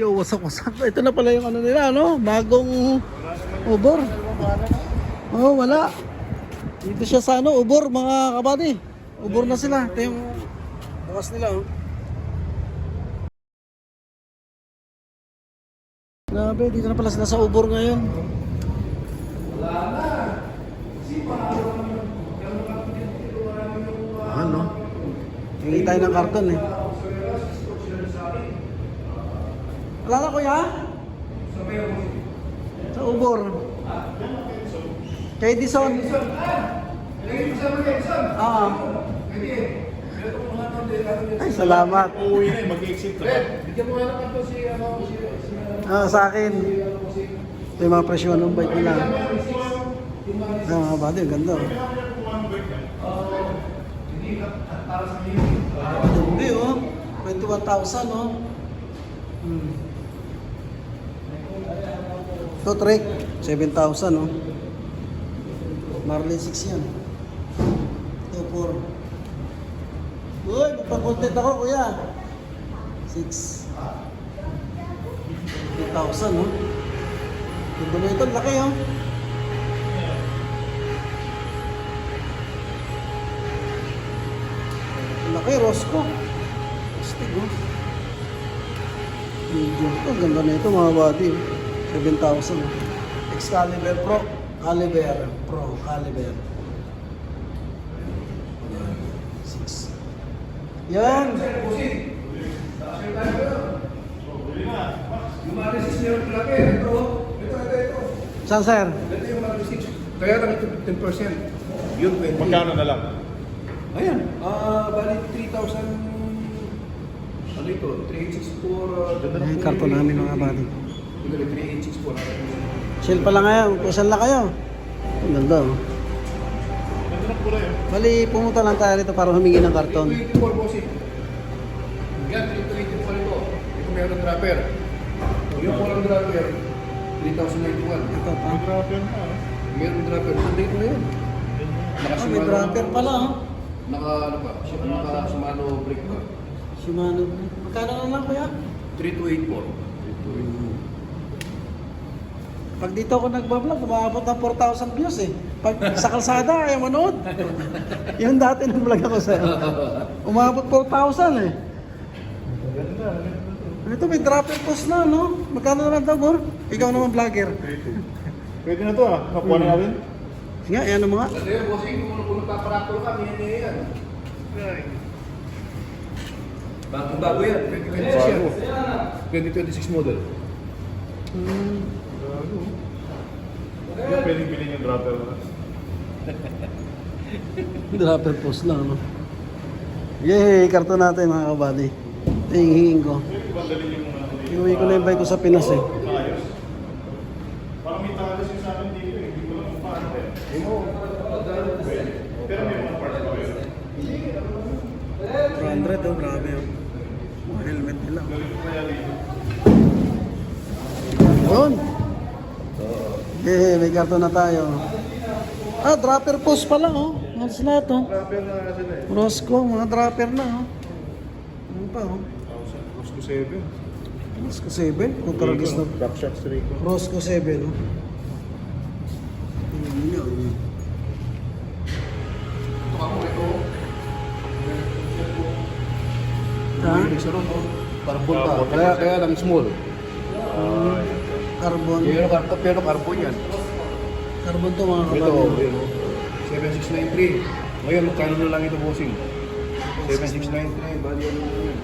Yo, wasak-wasak. Ito na pala yung ano nila, no? Bagong ubor. Oh, wala. Dito siya sa ano, ubor, mga kabady. Ubor na sila. Ito yung bukas nila, oh. Grabe, dito na pala sila sa ubor ngayon. Ano? Hingi tayo ng karton eh. Wala na kuya? Sa ubor. Kay Dison. Ah. Ay, salamat. Uuwi na, mag-exit ka. Bigyan mo nga ng kanto si Sa akin. Ito yung mga presyo ng bike nila. Mga body, ang ganda. Hindi oh. 21,000 oh. Ito Trek, 7,000 oh. Marlin 6 yan. Ito 4. Uy, magpa-content ako kuya. 6. 8,000 oh. Ito na ito, laki oh. Laki, Rosco. Astig oh. Medyo ito, ganda na ito mga body. 7,000 oh. Excalibur Pro. Caliber Pro. Caliber. 6. Yan. Yung Maris 6 yung laki. Ito. Saan sir? Ito yung Maris 6. Kaya lang ito 10%. Yun 20. Magkano na lang? Ayan. Bali 3,000. Ano ito? 3,864. Ay, karton namin mga body. Ito 3,864. Chill pala ngayon. Kusal na kayo. Ang ganda oh. Ganda ng kulay eh. Bali, pumunta lang tayo rito para humingi ng karton. 3,284 bossing. Yan, 3,284 ito. Ito meron dropper. Yung walang dropper, 3,091. Ito pa. May dropper na ah. Meron dropper. Dito na yun. Oh, may dropper pala oh. Ano pa? Naka Shimano brake pa. Shimano. Magkano na lang kuya? 3,284. Pag dito ako nagbablog, umabot ng 4,000 views eh. Pag sa kalsada, ayaw manood. Yung dati nang vlog ako sa'yo. Umabot 4,000 eh. Ganda. Ito may dropper post na, no? Magkano naman daw, Bor? Ikaw naman vlogger. Pwede na to ah. Nakuha na natin. Sige nga, ayan ang mga. Kasi yung bossing, kung nagpaparakol ka, hindi yan. Bago yan. 2026 yan. 2026 model. Bago. Hindi pwedeng bilhin yung dropper na. Dropper post na, no? Yay, karton natin mga kabady. Ito yung hingin ko. Pwede ba dalhin yung Iuwi ko na yung bike ko sa Pinas eh. ayos? Parang may talas yung sa akin dito eh. Hindi ko lang kung paano eh. Pero may mga parts pa yun. 300 oh, grabe oh. Mga helmet nila. Galing ko kaya dito. Yun. May karton na tayo. Ah, dropper post pala oh. Halos lahat oh. Dropper na sila eh. Rosco, mga dropper na oh. Ano pa oh. 1,000. Rosco 7. Rosco 7. Kung karagis na. Backshock Rico. Rosco 7 oh. Yun yun. Ito ako, ito. Ha? Sa ron, oh. Carbon pa. Kaya lang small. Carbon. Pero carbon yan. Carbon to mga Ito, kabady. yun, oh. 7693. Ngayon, magkano na lang ito bossing? 7693. Bali ano na yun.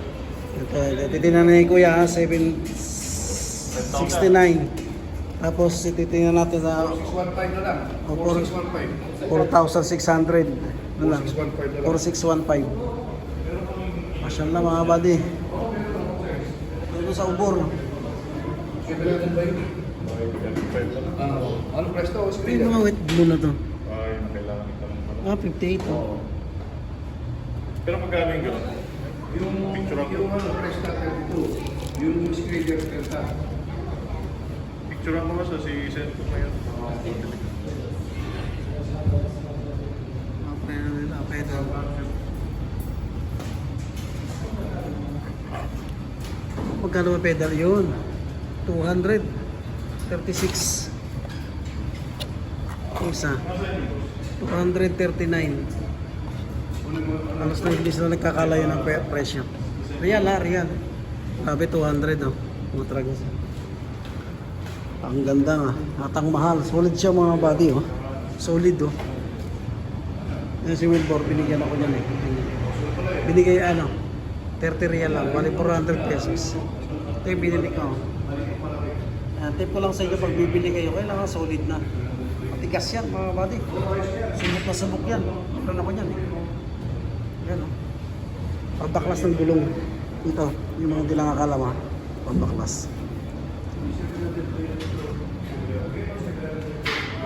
Ito, titingnan na ni Kuya, 769. Tapos titingnan natin sa 4615 na lang. Oh, 4615. 4,600 na lang. 4615 na lang. 4615. Masyal na mga buddy. Ito sa ubor. 720. Anong presto? Ito Screen. yung mga wet blue na to. Ay, kailangan ito lang. Ah, 58 oh. Pero magkano yung gano'n? Yung Picture ako. yung ano, Presta 32. Yung screen yung Presta. Picture ako sa si send ko ngayon. Mga preno nila, pedal. Magkano ba pedal yun? 236. Yung isa, 239. Alas na hindi sila nagkakalayo ng presyo. Real ha, real. Sabi 200 oh. Mutragas. Ang ganda nga. At ang mahal. Solid siya mga buddy oh. Solid oh. Yan si Wilbur, binigyan ako niyan eh. Binigay ano, 30 real lang. Bali 400 pesos. Ito yung binili ko. Tip ko lang sa inyo pag bibili kayo, kailangan solid na. Matigas yan mga buddy. Sumok na sumok yan. Meron ako niyan eh. Yan oh. Pambaklas ng gulong. Ito, yung mga di lang akala mo. Pambaklas.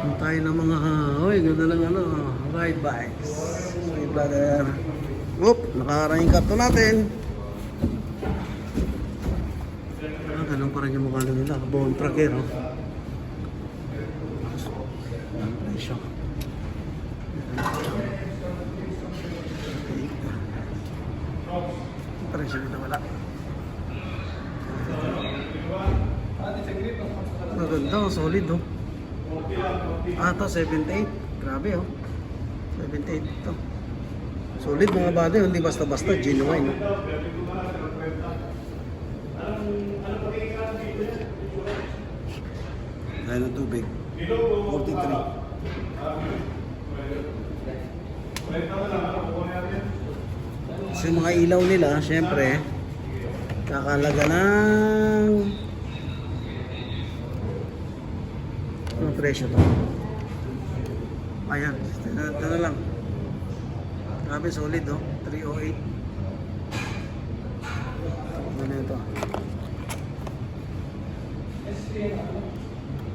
Kung tayo ng mga, oy, ganda lang ano, ride bikes. Hey brother. Oop, nakaraan yung karton natin. Ganun pa rin yung mukha nila. Bone tracker, oh. Ang presyo. Presyo dito wala. Maganda, solid oh. Ito 78. Grabe oh. 78 ito. Solid mga body, hindi basta-basta, genuine oh. Dahil ng tubig 43. Kasi mga ilaw nila, syempre kakalaga ng anong presyo to? Ayan, ito na lang. Grabe solid oh, 308. Ano ito?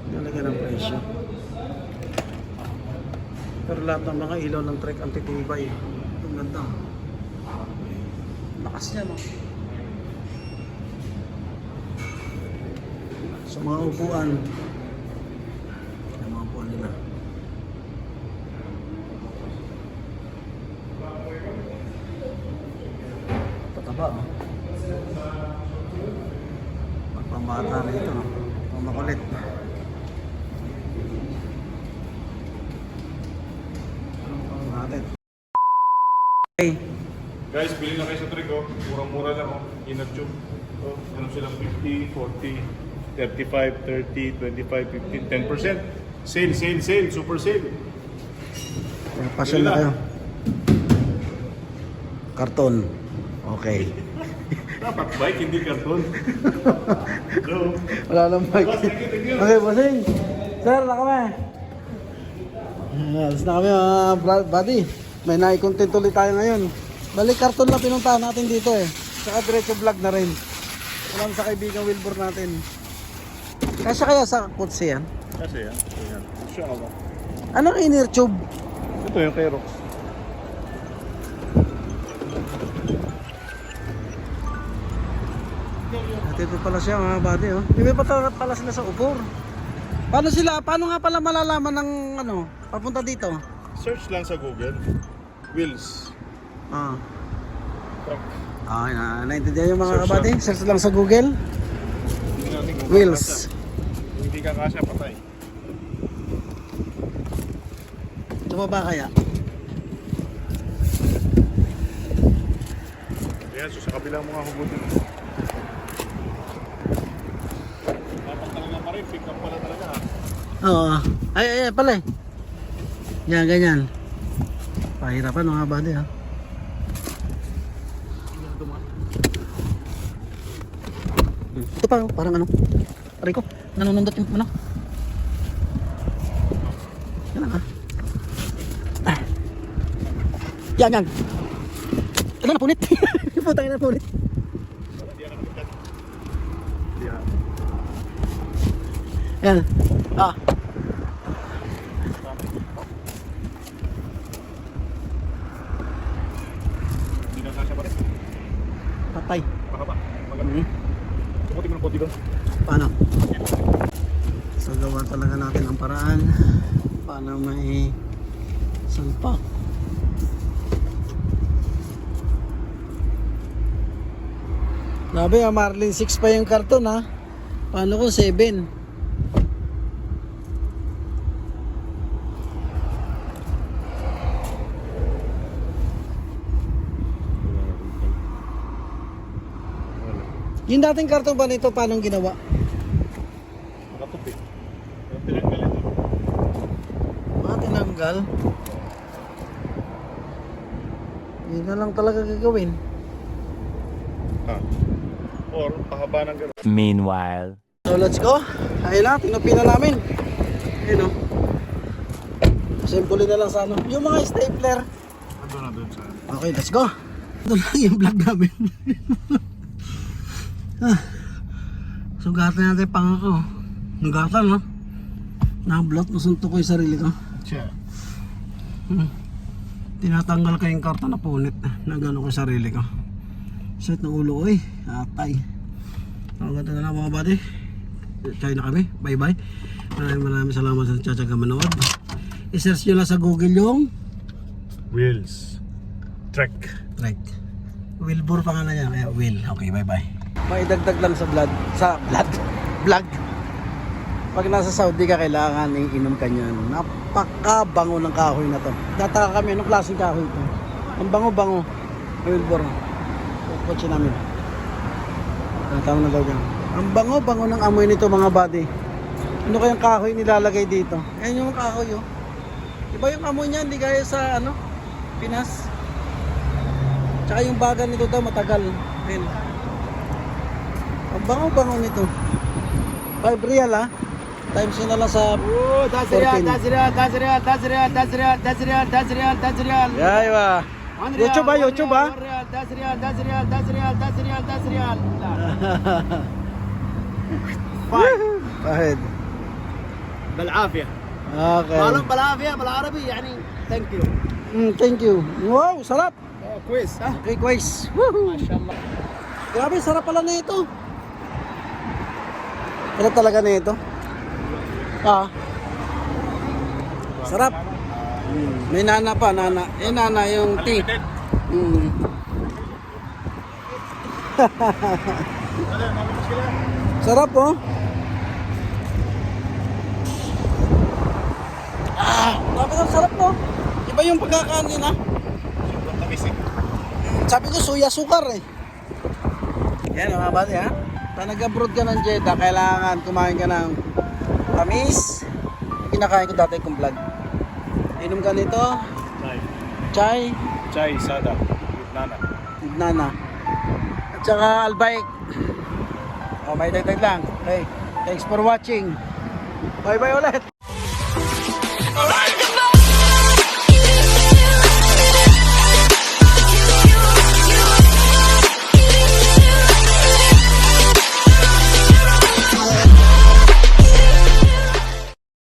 Talaga ng presyo. Pero lahat ng mga ilaw ng Trek ang titibay. Ang ganda. Lakas niya no. Sa mga upuan. Ang mga upuan nila. Pataba oh. Pagpambata na ito no. Pamakulit. Okay. Guys, bili na kayo sa Trek, oh. Murang-mura lang, oh. Inner tube. Oh, ano silang 50, 40, 35, 30, 25, 15, 10%. Sale, sale, sale. Super sale. Pasyon na kayo. Karton. Okay. Dapat bike, hindi karton. Hello. Wala nang bike. Boss, thank you. Okay, bossing. Sir, na kami. Alas na kami mga buddy. May nai-content ulit tayo ngayon. Balik karton lang pinuntahan natin dito eh. Saka diretso vlog na rin. Alam sa kaibigan Wilbur natin. Kasya kaya sa kutsi yan? Kasi yan. Ayan. Siya ka ba? Anong inner tube? Ito yung Kerox. Dito pala siya mga buddy oh. Hindi pa pala sila sa Ubor. Paano nga pala malalaman ng ano, papunta dito? Search lang sa Google. Wheels. Ah. Truck. Ah, naintindihan yung mga Search kabady. Search lang sa Google. Hindi natin kung Wheels. kakasya. Kung hindi ka kasya, patay. Tumaba kaya? Ayan, so sa kabilang mga hugutin. Dapat talaga pa rin, pick up pala talaga ha. Oo. Ay, pala eh. Yan, ganyan. Pahirapan mga kabady ha. Ito pa, parang ano. Aray ko, nanunundot yung ano. Yan lang ha. Ah. Yan. Ano na punit? Putang na punit. Yan. Ah. Hindi na kasya pa rin. Patay. Baka pa. Puti mo ng puti doon. Paano? So gawa talaga natin ang paraan paano may salpak. Grabe Marlin 6 pa yung karton ha. Paano ko 7? Yung dating karton ba nito, paano ginawa? Nakatupi. Tinanggal ito. Tinanggal. Yun na lang talaga gagawin. Or pahaba ng gano'n. Meanwhile. So let's go. Ayun na, tinupi na namin. Ayun o. Simple na lang sa ano. Yung mga stapler. Ando na doon sa... Okay, let's go. Ito lang yung vlog namin. Sugatan natin pang ako. Nugatan, no? Nablot, nasuntok ko yung sarili ko. Siya. Tinatanggal ko yung karton na punit na gano'n ko yung sarili ko. Set ng ulo ko eh. Atay. Ang ganda na lang mga buddy. Try na kami. Bye bye. Maraming salamat sa tsatsaga manood. I-search nyo lang sa Google yung Wheels. Trek. Right. Wilbur pangalan niya. Kaya Will. Okay, bye bye. Maidagdag lang sa vlog. Vlog. Pag nasa Saudi ka, kailangan iinom ka niyan. Napakabango ng kahoy na to. Tataka kami, anong klaseng kahoy ito? Ang bango-bango. Wilbur. Kotse namin. Tama na daw dyan. Ang bango-bango ng amoy nito mga buddy. Ano kayang kahoy nilalagay dito? Ayan yung kahoy oh. Iba yung amoy niya, hindi gaya sa ano, Pinas. Tsaka yung bagan nito daw matagal. Ayan. Ang bango-bango nito. 5 real ah. Times yun na lang sa 14. That's real. Yay ba? YouTube ba? YouTube ba? That's real. Fahid. بالعافية. Okay. بالعافية بالعربي يعني thank you. Thank you. Wow, sarap. كويس ها. Okay, guys. Woohoo. ما شاء الله. Grabe, sarap pala na ito. Sarap talaga na ito. Sarap. May nana pa, nana. Eh, nana yung tea. Sarap oh. Grabe ang sarap no. Iba yung pagkakanin ha. Sobrang tamis eh. Sabi ko suya sukar eh. Yan mga bati ha. Pag nag-abroad ka ng Jeddah, kailangan kumain ka ng tamis. Kinakain ko dati kong vlog. Inom ka nito. Chai. Chai, sada. With nana. Nana. At saka albayk. Oh, may dagdag lang. Okay. Thanks for watching. Bye bye ulit.